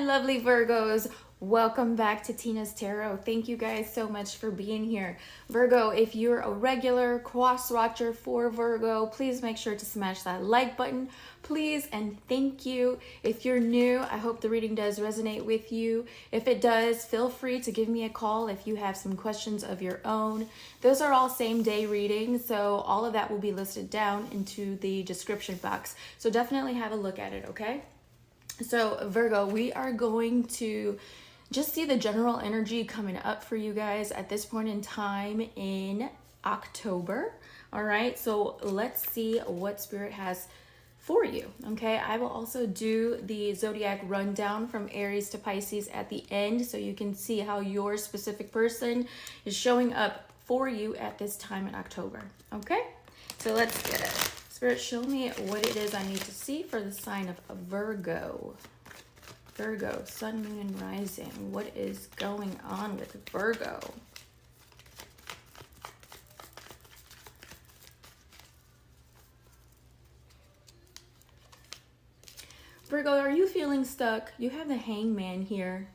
lovely Virgos. Welcome back to Tina's Tarot. Thank you guys so much for being here. Virgo, if you're a regular cross watcher for Virgo, please make sure to smash that like button, please, and thank you. If you're new, I hope the reading does resonate with you. If it does, feel free to give me a call if you have some questions of your own. Those are all same day readings, so all of that will be listed down into the description box. So definitely have a look at it, okay? So Virgo, we are going to just see the general energy coming up for you guys at this point in time in October. All right, so let's see what Spirit has for you. Okay, I will also do the zodiac rundown from Aries to Pisces at the end so you can see how your specific person is showing up for you at this time in October. Okay, so let's get it. Spirit, show me what it is I need to see for the sign of Virgo. Virgo, sun, moon, and rising. What is going on with Virgo? Virgo, are you feeling stuck? You have the Hangman here.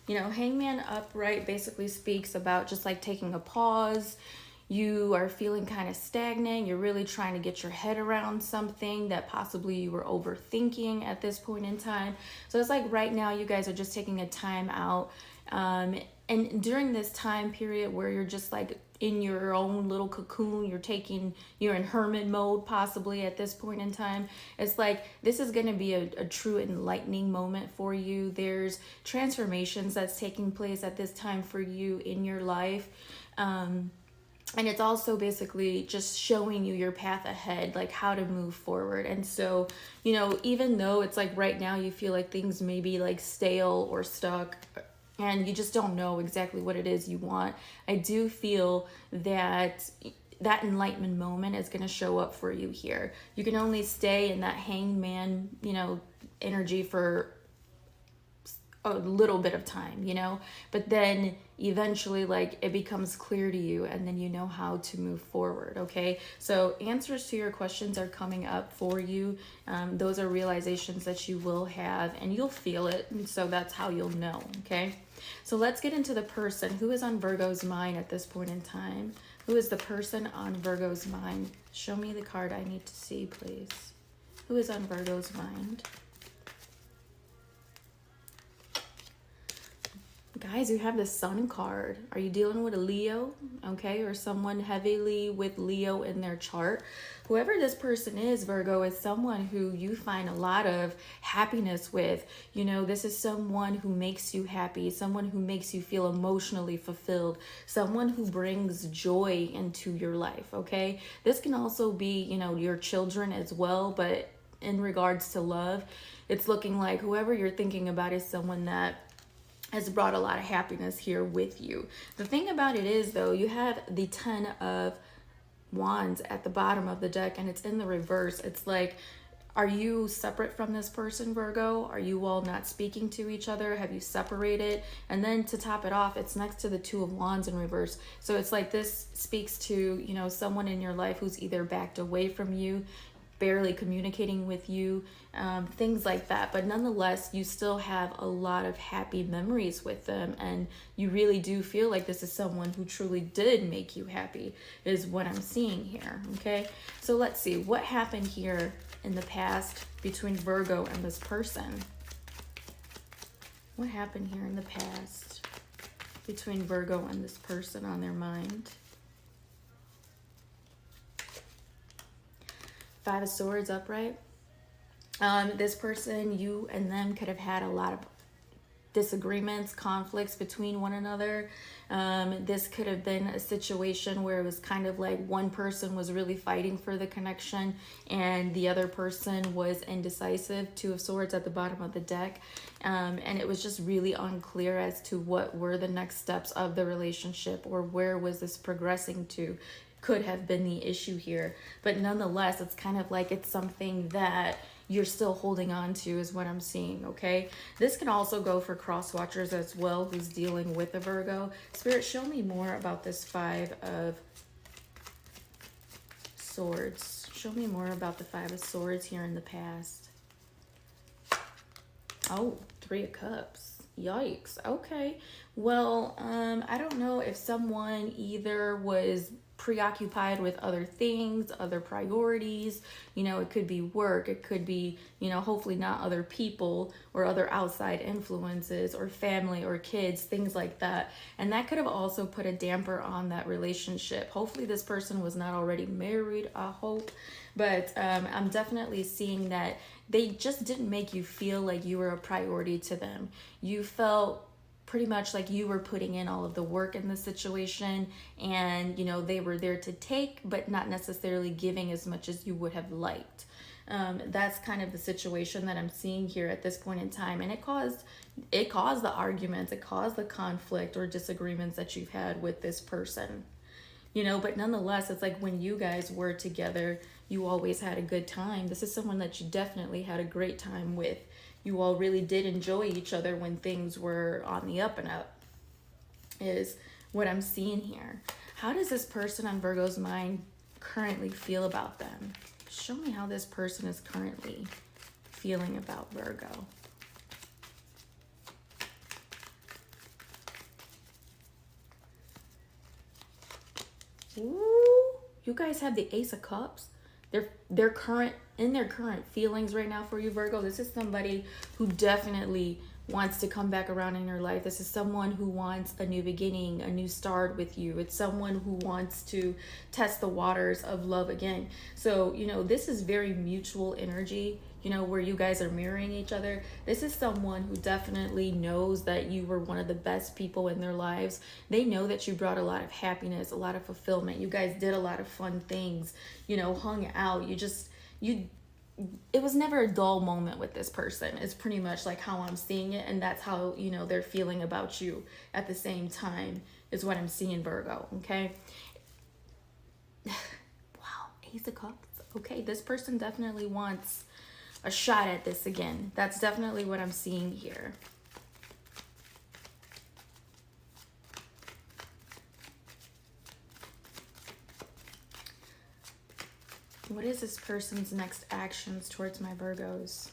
You know, Hangman upright basically speaks about just like taking a pause. You are feeling kind of stagnant. You're really trying to get your head around something that possibly you were overthinking at this point in time. So it's like right now you guys are just taking a time out. And during this time period where you're just like in your own little cocoon, you're in hermit mode possibly at this point in time. It's like this is going to be a true enlightening moment for you. There's transformations that's taking place at this time for you in your life. And it's also basically just showing you your path ahead, like how to move forward. And so, you know, even though it's like right now you feel like things may be like stale or stuck and you just don't know exactly what it is you want, I do feel that that enlightenment moment is going to show up for you here. You can only stay in that hangman, you know, energy for a little bit of time, you know, but then eventually like it becomes clear to you and then you know how to move forward. Okay, so answers to your questions are coming up for you. Those are realizations that you will have and you'll feel it, and so that's how you'll know. Okay, so let's get into the person who is on Virgo's mind at this point in time. Who is the person on Virgo's mind? Show me the card I need to see, please. Who is on Virgo's mind? Guys, you have the Sun card. Are you dealing with a Leo? Okay, or someone heavily with Leo in their chart. Whoever this person is, Virgo, is someone who you find a lot of happiness with. You know, this is someone who makes you happy, someone who makes you feel emotionally fulfilled, someone who brings joy into your life, okay? This can also be, you know, your children as well, but in regards to love, it's looking like whoever you're thinking about is someone that has brought a lot of happiness here with you. The thing about it is, though, you have the 10 of Wands at the bottom of the deck and it's in the reverse. It's like, are you separate from this person, Virgo? Are you all not speaking to each other? Have you separated? And then to top it off, it's next to the 2 of Wands in reverse. So it's like this speaks to, you know, someone in your life who's either backed away from you, barely communicating with you, things like that. But nonetheless, you still have a lot of happy memories with them, and you really do feel like this is someone who truly did make you happy, is what I'm seeing here. Okay, so let's see what happened here in the past between Virgo and this person. What happened here in the past between Virgo and this person on their mind? 5 of Swords upright. This person, you and them could have had a lot of disagreements, conflicts between one another. This could have been a situation where it was kind of like one person was really fighting for the connection and the other person was indecisive. 2 of Swords at the bottom of the deck. And it was just really unclear as to what were the next steps of the relationship or where was this progressing to. Could have been the issue here, but nonetheless it's kind of like it's something that you're still holding on to is what I'm seeing. Okay, this can also go for cross watchers as well who's dealing with a Virgo. Spirit, show me more about this 5 of Swords. Show me more about the 5 of Swords here in the past. Oh, Three of Cups. Yikes. Okay. Well, I don't know if someone either was preoccupied with other things, other priorities. It could be work, it could be, hopefully not other people or other outside influences or family or kids, things like that. And that could have also put a damper on that relationship. Hopefully, this person was not already married, I hope. But I'm definitely seeing that they just didn't make you feel like you were a priority to them. You felt pretty much like you were putting in all of the work in the situation, and they were there to take but not necessarily giving as much as you would have liked. That's kind of the situation that I'm seeing here at this point in time, and it caused the arguments, it caused the conflict or disagreements that you've had with this person. But nonetheless, it's like when you guys were together, you always had a good time. This is someone that you definitely had a great time with. You all really did enjoy each other when things were on the up and up, is what I'm seeing here. How does this person on Virgo's mind currently feel about them? Show me how this person is currently feeling about Virgo. Ooh, you guys have the Ace of Cups. Their current feelings right now for you, Virgo. This is somebody who definitely wants to come back around in your life. This is someone who wants a new beginning, a new start with you. It's someone who wants to test the waters of love again. So, this is very mutual energy, where you guys are mirroring each other. This is someone who definitely knows that you were one of the best people in their lives. They know that you brought a lot of happiness, a lot of fulfillment. You guys did a lot of fun things, hung out. It was never a dull moment with this person. It's pretty much like how I'm seeing it, and that's how they're feeling about you at the same time, is what I'm seeing, Virgo. Okay. Wow, Ace of Cups. Okay, this person definitely wants a shot at this again. That's definitely what I'm seeing here. What is this person's next actions towards my Virgos?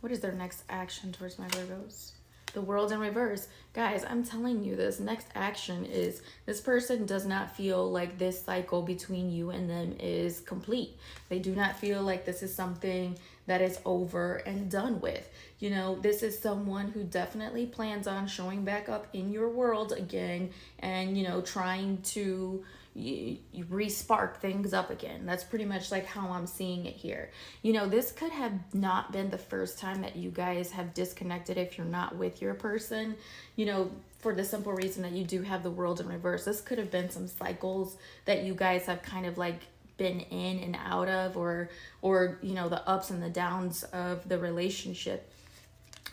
What is their next action towards my Virgos? The World in reverse. Guys, I'm telling you, this next action is this person does not feel like this cycle between you and them is complete. They do not feel like this is something that is over and done with. This is someone who definitely plans on showing back up in your world again and, trying to you re-spark things up again. That's pretty much like how I'm seeing it here. This could have not been the first time that you guys have disconnected if you're not with your person, for the simple reason that you do have the World in reverse. This could have been some cycles that you guys have kind of like been in and out of, or the ups and the downs of the relationship.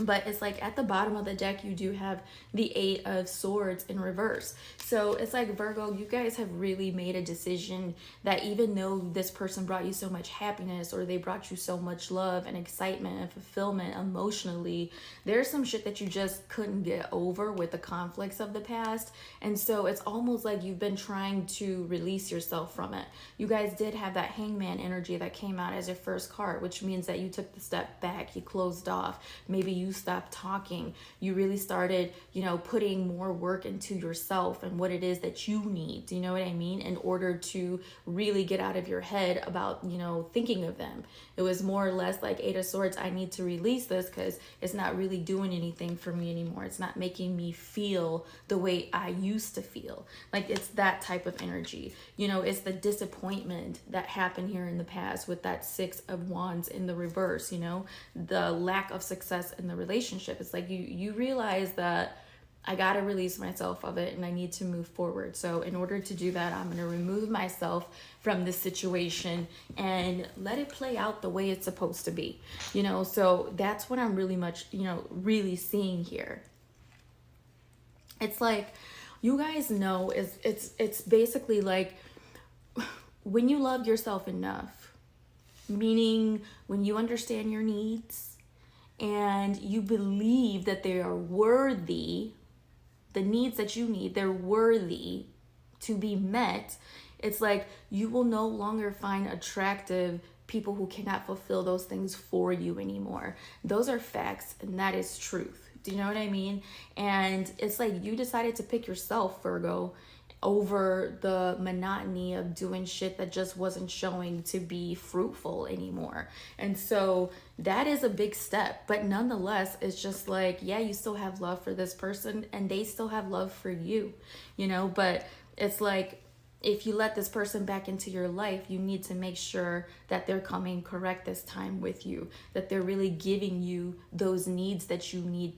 But it's like at the bottom of the deck, you do have the Eight of Swords in reverse. So it's like, Virgo, you guys have really made a decision that even though this person brought you so much happiness, or they brought you so much love and excitement and fulfillment emotionally, there's some shit that you just couldn't get over with the conflicts of the past. And so it's almost like you've been trying to release yourself from it. You guys did have that Hangman energy that came out as your first card, which means that you took the step back, you closed off. Maybe you stopped talking. You really started, putting more work into yourself and what it is that you need. Do you know what I mean? In order to really get out of your head about, thinking of them. It was more or less like Eight of Swords. I need to release this because it's not really doing anything for me anymore. It's not making me feel the way I used to feel. Like, it's that type of energy. It's the disappointment that happened here in the past with that Six of Wands in the reverse, the lack of success in the relationship. It's like you realize that I got to release myself of it and I need to move forward. So in order to do that, I'm going to remove myself from this situation and let it play out the way it's supposed to be. So that's what I'm really seeing here. It's like, you guys know, it's basically like when you love yourself enough, meaning when you understand your needs and you believe that they are worthy, the needs that you need, they're worthy to be met. It's like you will no longer find attractive people who cannot fulfill those things for you anymore. Those are facts, and that is truth. Do you know what I mean? And it's like you decided to pick yourself, Virgo, over the monotony of doing shit that just wasn't showing to be fruitful anymore. And so that is a big step, but nonetheless, it's just like, yeah, you still have love for this person and they still have love for you, you know, but it's like, if you let this person back into your life, you need to make sure that they're coming correct this time with you, that they're really giving you those needs that you need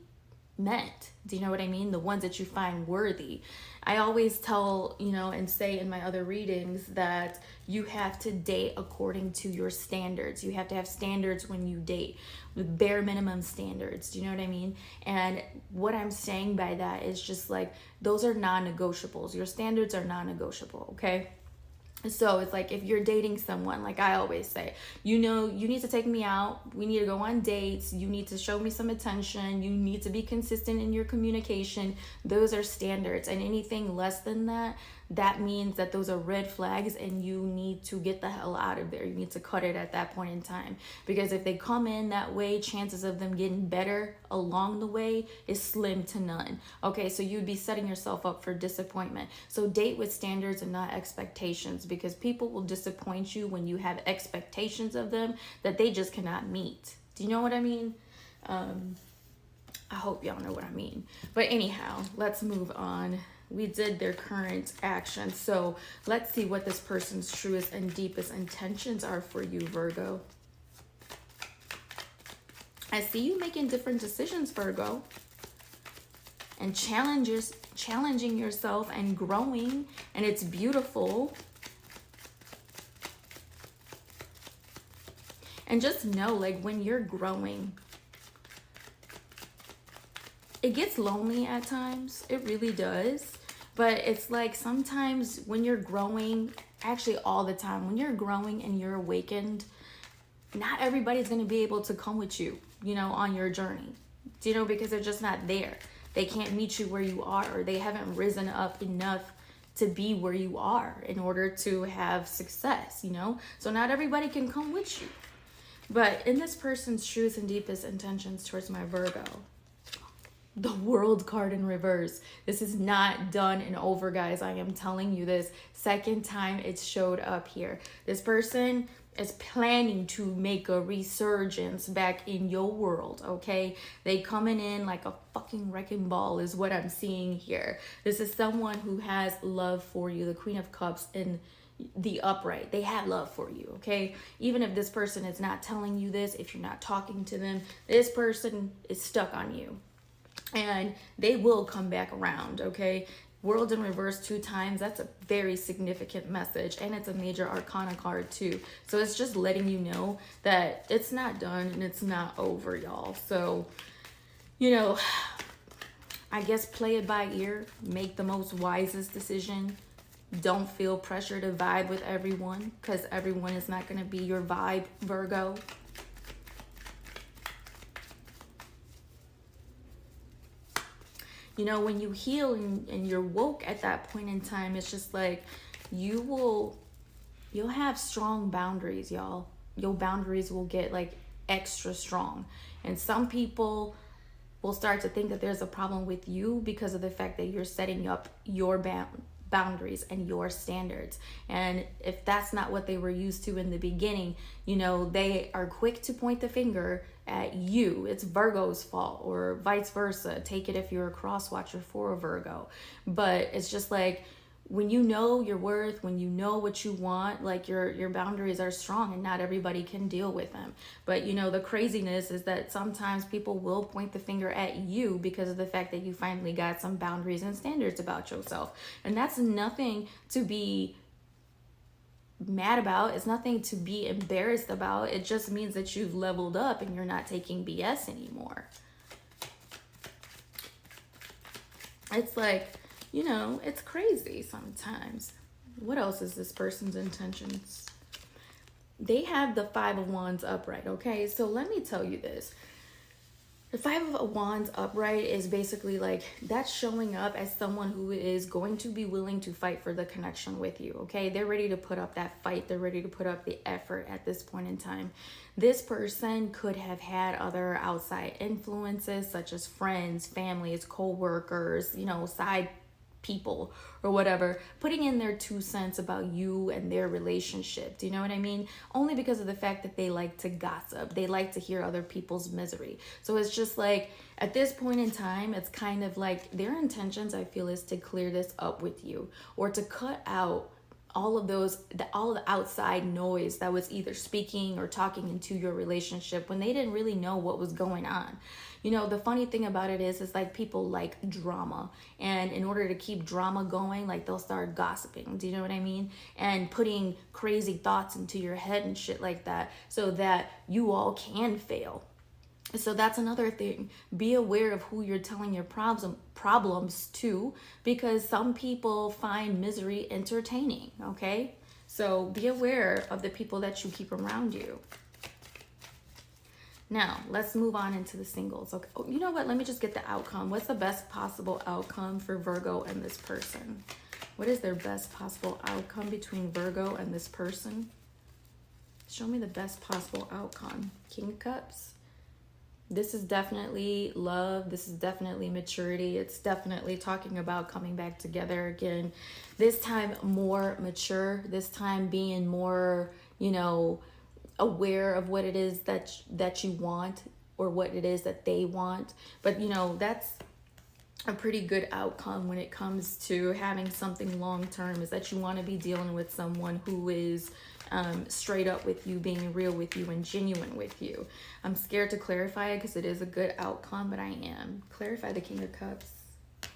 met. Do you know what I mean? The ones that you find worthy. I always tell, you know, and say in my other readings that you have to date according to your standards. You have to have standards when you date, with bare minimum standards. Do you know what I mean? And what I'm saying by that is just like, those are non-negotiables. Your standards are non-negotiable, okay? So it's like, if you're dating someone, like I always say, you know, you need to take me out. We need to go on dates. You need to show me some attention. You need to be consistent in your communication. Those are standards. And anything less than that, that means that those are red flags and you need to get the hell out of there. You need to cut it at that point in time. Because if they come in that way, chances of them getting better along the way is slim to none. Okay, so you'd be setting yourself up for disappointment. So date with standards and not expectations, because people will disappoint you when you have expectations of them that they just cannot meet. Do you know what I mean? I hope y'all know what I mean. But anyhow, let's move on. We did their current action. So let's see what this person's truest and deepest intentions are for you, Virgo. I see you making different decisions, Virgo. And challenging yourself and growing. And it's beautiful. And just know, like, when you're growing, it gets lonely at times. It really does. But it's like sometimes when you're growing, actually all the time, when you're growing and you're awakened, not everybody's going to be able to come with you, you know, on your journey. Do you know? Because they're just not there. They can't meet you where you are, or they haven't risen up enough to be where you are in order to have success, you know? So not everybody can come with you. But in this person's truest and deepest intentions towards my Virgo, the World card in reverse. This is not done and over, guys. I am telling you this. Second time it's showed up here. This person is planning to make a resurgence back in your world, okay? They coming in like a fucking wrecking ball is what I'm seeing here. This is someone who has love for you. The Queen of Cups in the upright. They have love for you, okay? Even if this person is not telling you this, if you're not talking to them, this person is stuck on you. And they will come back around, okay? World in reverse 2 times, that's a very significant message. And it's a major arcana card too. So it's just letting you know that it's not done and it's not over, y'all. So, you know, I guess play it by ear. Make the most wisest decision. Don't feel pressure to vibe with everyone, because everyone is not going to be your vibe, Virgo. You know, when you heal and you're woke at that point in time, it's just like you'll have strong boundaries, y'all. Your boundaries will get like extra strong. And some people will start to think that there's a problem with you because of the fact that you're setting up your boundaries and your standards. And if that's not what they were used to in the beginning, you know, they are quick to point the finger at you. It's Virgo's fault, or vice versa. Take it if you're a cross watcher for a Virgo. But it's just like, when you know your worth, when you know what you want, like your boundaries are strong and not everybody can deal with them. But you know, the craziness is that sometimes people will point the finger at you because of the fact that you finally got some boundaries and standards about yourself. And that's nothing to be mad about. It's nothing to be embarrassed about. It just means that you've leveled up and you're not taking BS anymore. It's like, you know, it's crazy sometimes. What else is this person's intentions? They have the 5 of Wands upright, okay? So let me tell you this. The Five of Wands upright is basically like that's showing up as someone who is going to be willing to fight for the connection with you, okay? They're ready to put up that fight. They're ready to put up the effort at this point in time. This person could have had other outside influences such as friends, families, co-workers, you know, side people or whatever, putting in their 2 cents about you and their relationship. Do you know what I mean? Only because of the fact that they like to gossip. They like to hear other people's misery. So it's just like at this point in time, it's kind of like their intentions, I feel, is to clear this up with you or to cut out all of the outside noise that was either speaking or talking into your relationship when they didn't really know what was going on. You know, the funny thing about it is like people like drama, and in order to keep drama going, like they'll start gossiping. Do you know what I mean? And putting crazy thoughts into your head and shit like that so that you all can fail. So that's another thing. Be aware of who you're telling your problems to, because some people find misery entertaining, okay? So be aware of the people that you keep around you. Now, let's move on into the singles. Okay. Oh, you know what? Let me just get the outcome. What's the best possible outcome for Virgo and this person? What is their best possible outcome between Virgo and this person? Show me the best possible outcome. King of Cups. This is definitely love. This is definitely maturity. It's definitely talking about coming back together again. This time more mature. This time being more, you know, aware of what it is that you want or what it is that they want. But, you know, that's a pretty good outcome when it comes to having something long term, is that you want to be dealing with someone who is straight up with you, being real with you and genuine with you. I'm scared to clarify it because it is a good outcome, but I am. Clarify the King of Cups.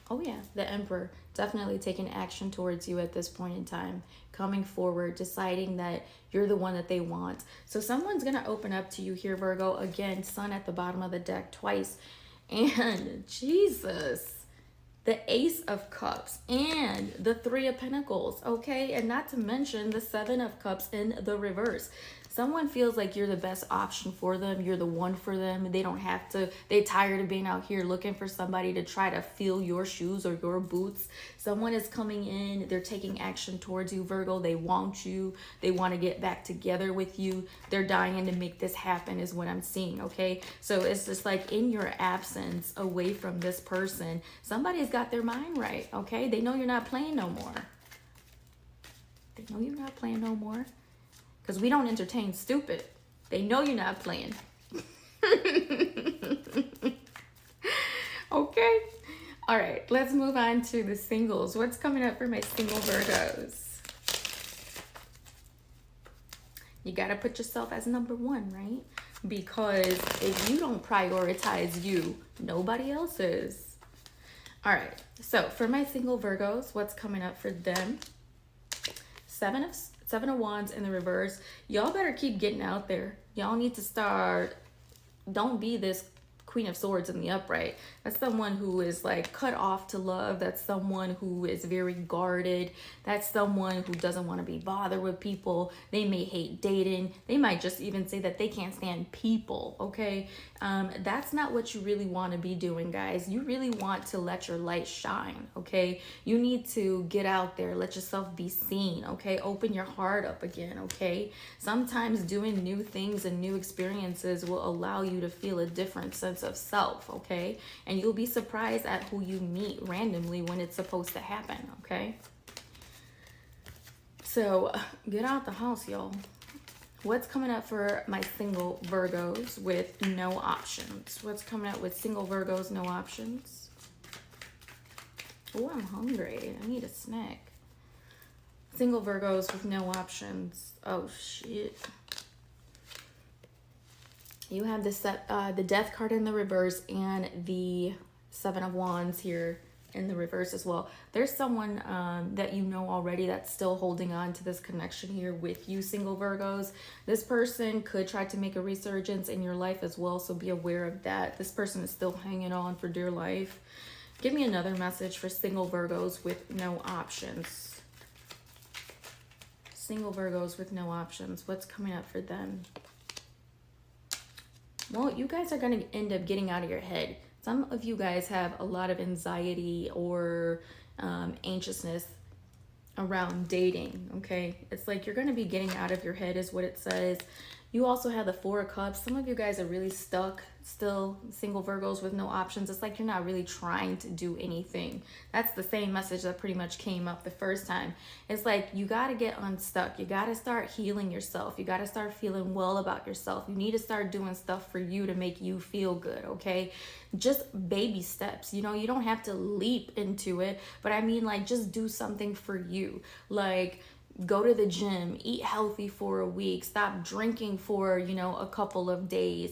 Oh yeah, the Emperor. Definitely taking action towards you at this point in time. Coming forward, deciding that you're the one that they want. So someone's going to open up to you here, Virgo. Again, Sun at the bottom of the deck twice. And Jesus, the Ace of Cups and the Three of Pentacles, okay? And not to mention the Seven of Cups in the reverse. Someone feels like you're the best option for them. You're the one for them. They don't have to, they're tired of being out here looking for somebody to try to fill your shoes or your boots. Someone is coming in. They're taking action towards you, Virgo. They want you. They want to get back together with you. They're dying to make this happen is what I'm seeing, okay? So it's just like in your absence away from this person, somebody's got their mind right, okay? They know you're not playing no more. They know you're not playing no more. Because we don't entertain stupid. They know you're not playing. Okay. All right. Let's move on to the singles. What's coming up for my single Virgos? You got to put yourself as number one, right? Because if you don't prioritize you, nobody else is. All right. So for my single Virgos, what's coming up for them? Seven of Wands in the reverse. Y'all better keep getting out there. Y'all need to start. Don't be this Queen of Swords in the upright. That's someone who is like cut off to love. That's someone who is very guarded. That's someone who doesn't want to be bothered with people. They may hate dating. They might just even say that they can't stand people, okay? That's not what you really want to be doing, guys. You really want to let your light shine, okay? You need to get out there. Let yourself be seen, okay? Open your heart up again, okay? Sometimes doing new things and new experiences will allow you to feel a different sense of self, okay? And you'll be surprised at who you meet randomly when it's supposed to happen, okay? So get out the house, y'all. What's coming up for my single Virgos with no options? What's coming up with single Virgos, no options? Oh, I'm hungry. I need a snack. Single Virgos with no options. Oh, shit. You have the Death card in the reverse and the Seven of Wands here in the reverse as well. There's someone that you know already that's still holding on to this connection here with you, single Virgos. This person could try to make a resurgence in your life as well, so be aware of that. This person is still hanging on for dear life. Give me another message for single Virgos with no options. Single Virgos with no options. What's coming up for them? Well, you guys are going to end up getting out of your head. Some of you guys have a lot of anxiety or anxiousness around dating, okay? It's like you're going to be getting out of your head is what it says. You also have the Four of Cups. Some of you guys are really stuck, still single Virgos with no options. It's like you're not really trying to do anything. That's the same message that pretty much came up the first time. It's like you got to get unstuck. You got to start healing yourself. You got to start feeling well about yourself. You need to start doing stuff for you to make you feel good, okay? Just baby steps. You know, you don't have to leap into it, but I mean, like, just do something for you. Like, go to the gym, eat healthy for a week, stop drinking for, you know, a couple of days,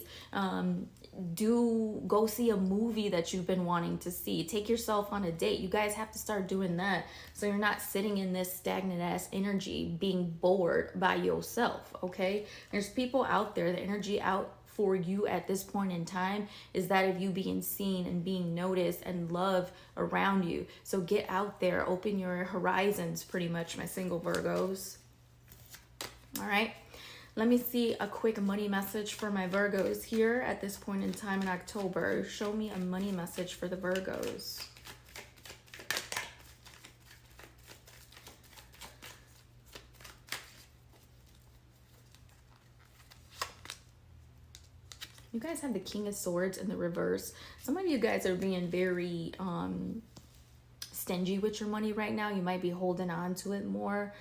go see a movie that you've been wanting to see, take yourself on a date. You guys have to start doing that so you're not sitting in this stagnant ass energy being bored by yourself, okay? There's people out there, the energy out for you at this point in time is that of you being seen and being noticed and love around you. So get out there, open your horizons, pretty much, my single Virgos. All right, let me see a quick money message for my Virgos here at this point in time in October. Show me a money message for the Virgos. You guys have the King of Swords in the reverse. Some of you guys are being very stingy with your money right now. You might be holding on to it more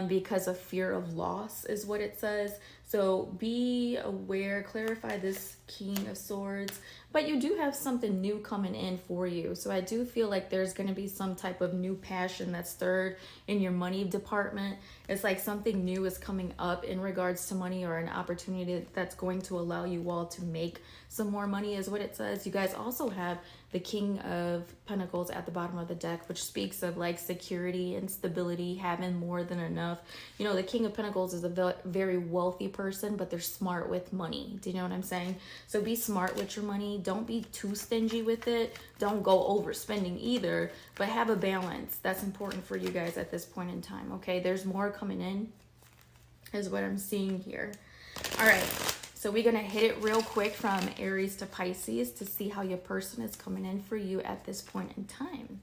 because of fear of loss is what it says. So be aware, clarify this King of Swords. But you do have something new coming in for you. So I do feel like there's going to be some type of new passion that's stirred in your money department. It's like something new is coming up in regards to money, or an opportunity that's going to allow you all to make some more money is what it says. You guys also have the King of Pentacles at the bottom of the deck, which speaks of like security and stability, having more than enough. You know, the King of Pentacles is a very wealthy person, but they're smart with money. Do you know what I'm saying? So be smart with your money. Don't be too stingy with it. Don't go overspending either, but have a balance. That's important for you guys at this point in time, okay? There's more coming in is what I'm seeing here. All right, so we're going to hit it real quick from Aries to Pisces to see how your person is coming in for you at this point in time.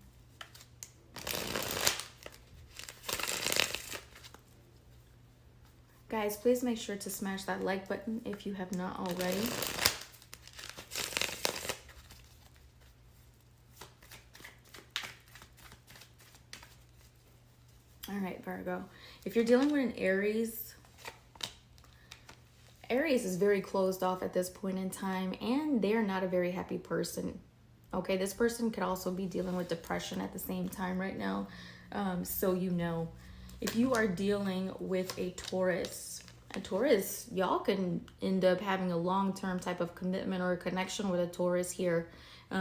Guys, please make sure to smash that like button if you have not already. All right, Virgo. If you're dealing with an Aries is very closed off at this point in time, and they're not a very happy person. Okay, this person could also be dealing with depression at the same time right now. So you know, if you are dealing with a Taurus, y'all can end up having a long-term type of commitment or a connection with a Taurus here.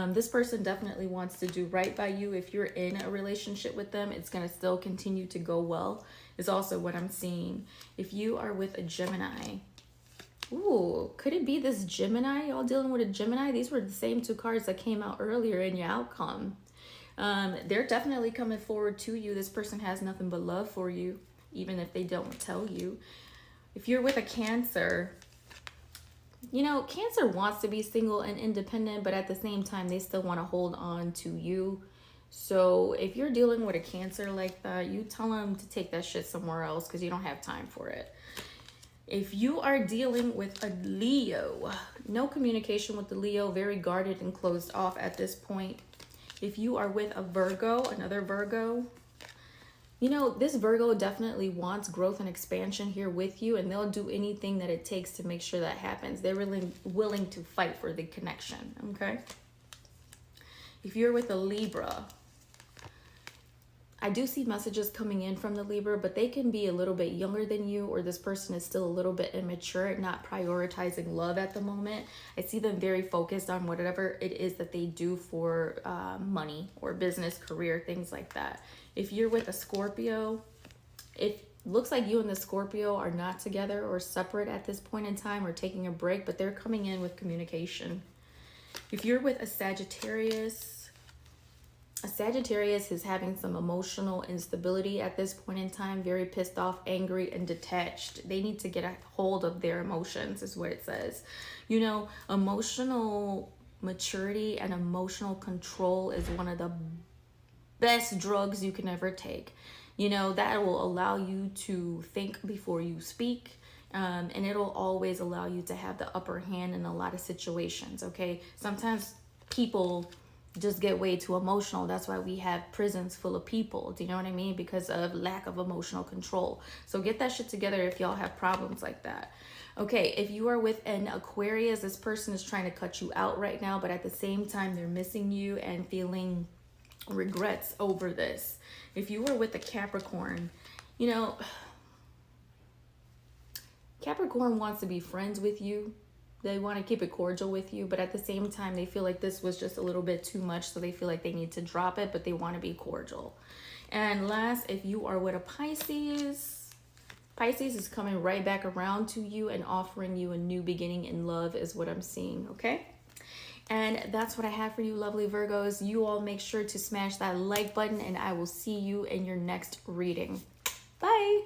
This person definitely wants to do right by you. If you're in a relationship with them, it's going to still continue to go well, is also what I'm seeing. If you are with a Gemini, ooh, could it be this Gemini? Y'all dealing with a Gemini? These were the same two cards that came out earlier in your outcome. They're definitely coming forward to you. This person has nothing but love for you, even if they don't tell you. If you're with a Cancer, you know, Cancer wants to be single and independent, but at the same time, they still want to hold on to you. So if you're dealing with a Cancer like that, you tell them to take that shit somewhere else because you don't have time for it. If you are dealing with a Leo, no communication with the Leo, very guarded and closed off at this point. If you are with a Virgo, another Virgo, you know, this Virgo definitely wants growth and expansion here with you, and they'll do anything that it takes to make sure that happens. They're really willing to fight for the connection, okay? If you're with a Libra, I do see messages coming in from the Libra, but they can be a little bit younger than you, or this person is still a little bit immature, not prioritizing love at the moment. I see them very focused on whatever it is that they do for money or business, career, things like that. If you're with a Scorpio, it looks like you and the Scorpio are not together or separate at this point in time, or taking a break, but they're coming in with communication. If you're with a Sagittarius, A Sagittarius is having some emotional instability at this point in time, very pissed off, angry, and detached. They need to get a hold of their emotions, is what it says. You know, emotional maturity and emotional control is one of the best drugs you can ever take. You know, that will allow you to think before you speak. And it'll always allow you to have the upper hand in a lot of situations, okay? Sometimes people just get way too emotional. That's why we have prisons full of people. Do you know what I mean? Because of lack of emotional control. So get that shit together if y'all have problems like that. Okay, if you are with an Aquarius, this person is trying to cut you out right now, but at the same time, they're missing you and feeling regrets over this. If you are with a Capricorn, you know, Capricorn wants to be friends with you. They want to keep it cordial with you, but at the same time, they feel like this was just a little bit too much, so they feel like they need to drop it, but they want to be cordial. And last, if you are with a Pisces, Pisces is coming right back around to you and offering you a new beginning in love is what I'm seeing, okay? And that's what I have for you, lovely Virgos. You all make sure to smash that like button, and I will see you in your next reading. Bye!